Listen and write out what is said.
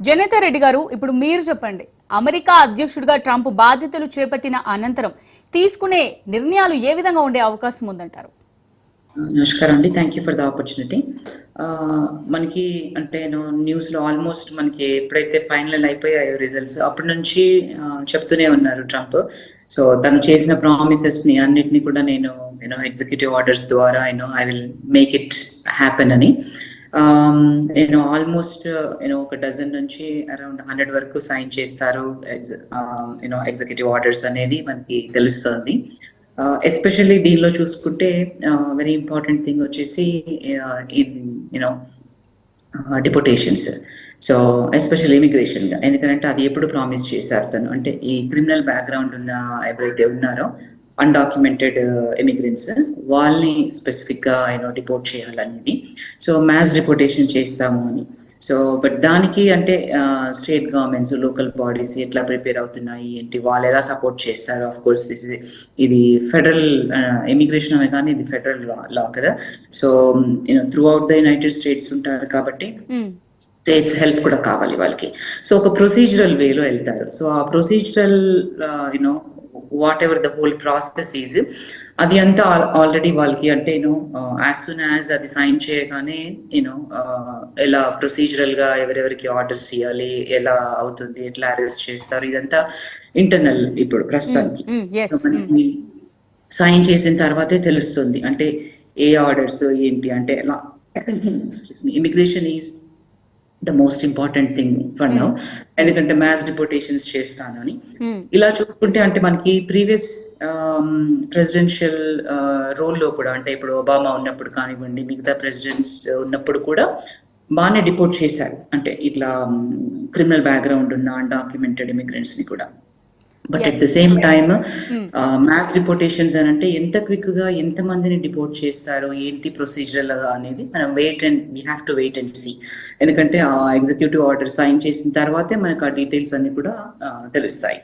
జనేతా రెడ్డి గారు, ఇప్పుడు మీరు చెప్పండి. అమెరికా అధ్యక్షుడిగా ట్రంప్ బాధ్యతలు చేపట్టిన అనంతరం తీసుకునే నిర్ణయాలు ఏ విధంగా ఉండే అవకాశం ఉందంటారు? నమస్కారం అండి, thank you for the opportunity. మనకి అంటే న్యూస్లో ఆల్మోస్ట్ మనకి ఎప్పుడైతే ఫైనల్ అయిపోయాయో రిజల్ట్స్ అప్పటి నుంచి చెప్తూనే ఉన్నారు ట్రంప్. సో తను చేసిన ప్రామిసెస్ని అన్నిటిని కూడా నేను ఎగ్జిక్యూటివ్ ఆర్డర్స్ ద్వారా I will make it happen అని నేను ఆల్మోస్ట్ ఒక డజన్ నుంచి అరౌండ్ 100 వరకు సైన్ చేస్తారు ఎగ్జిక్యూటివ్ ఆర్డర్స్ అనేది మనకి తెలుస్తుంది. ఎస్పెషల్లీ దీనిలో చూసుకుంటే వెరీ ఇంపార్టెంట్ థింగ్ వచ్చేసి డిపోటేషన్స్. సో ఎస్పెషల్ ఇమిగ్రేషన్ గా, ఎందుకంటే అది ఎప్పుడు ప్రామిస్ చేశారు తను, అంటే ఈ క్రిమినల్ బ్యాక్గ్రౌండ్ ఉన్న ఎవరైతే ఉన్నారో అన్డాక్యుమెంటెడ్ ఇమిగ్రెంట్స్ వాళ్ళని స్పెసిఫిక్ గా డిపోర్ట్ చేయాలనేది. సో మ్యాస్ డిపోటేషన్ చేస్తాము అని. సో బట్ దానికి అంటే స్టేట్ గవర్నమెంట్స్, లోకల్ బాడీస్ ఎట్లా ప్రిపేర్ అవుతున్నాయి ఏంటి, వాళ్ళు ఎలా సపోర్ట్ చేస్తారు. ఆఫ్ కోర్స్ ఇది ఫెడరల్ ఇమిగ్రేషన్ అనే కానీ ఇది ఫెడరల్ లా కదా. So through out the United states ఉంటారు కాబట్టి స్టేట్స్ హెల్ప్ కూడా కావాలి వాళ్ళకి. సో ఒక ప్రొసీజరల్ వేలో వెళ్తారు. సో ఆ procedural what ever the whole process is, అది అంతా ఆల్రెడీ వాళ్ళకి అంటే యాజ్ సూన్ యాజ్ అది సైన్ చేయగానే ఎలా ప్రొసీజరల్ గా ఎవరెవరికి ఆర్డర్స్ ఇవ్వాలి, ఎలా అవుతుంది, ఎట్లా అరెస్ట్ చేస్తారు, ఇదంతా ఇంటర్నల్ ఇప్పుడు ప్రస్తుతానికి. సైన్ చేసిన తర్వాతే తెలుస్తుంది అంటే ఏ ఆర్డర్స్ ఏంటి అంటే ఎలా. Immigration is the most important thing for now, ఎందుకంటే మ్యాస్ డిపోటేషన్స్ చేస్తాను అని. ఇలా చూసుకుంటే అంటే మనకి ప్రీవియస్ ప్రెసిడెన్షియల్ రోల్లో కూడా, అంటే ఇప్పుడు ఒబామా ఉన్నప్పుడు కానివ్వండి, మిగతా ప్రెసిడెంట్స్ ఉన్నప్పుడు కూడా బాగానే డిపోర్ట్ చేశారు, అంటే ఇట్లా క్రిమినల్ బ్యాక్గ్రౌండ్ ఉన్న అన్డాక్యుమెంటెడ్ ఇమిగ్రెంట్స్ ని కూడా. But at the same time mass deportations అని అంటే ఎంత క్విక్ గా ఎంత మందిని డిపోర్ట్ చేస్తారు ఏంటి ప్రొసీజరల్ అనేది మనం we have to wait and see. ఎందుకంటే ఆ ఎగ్జిక్యూటివ్ ఆర్డర్ సైన్ చేసిన తర్వాతే మనకు ఆ డీటెయిల్స్ అన్ని కూడా తెలుస్తాయి.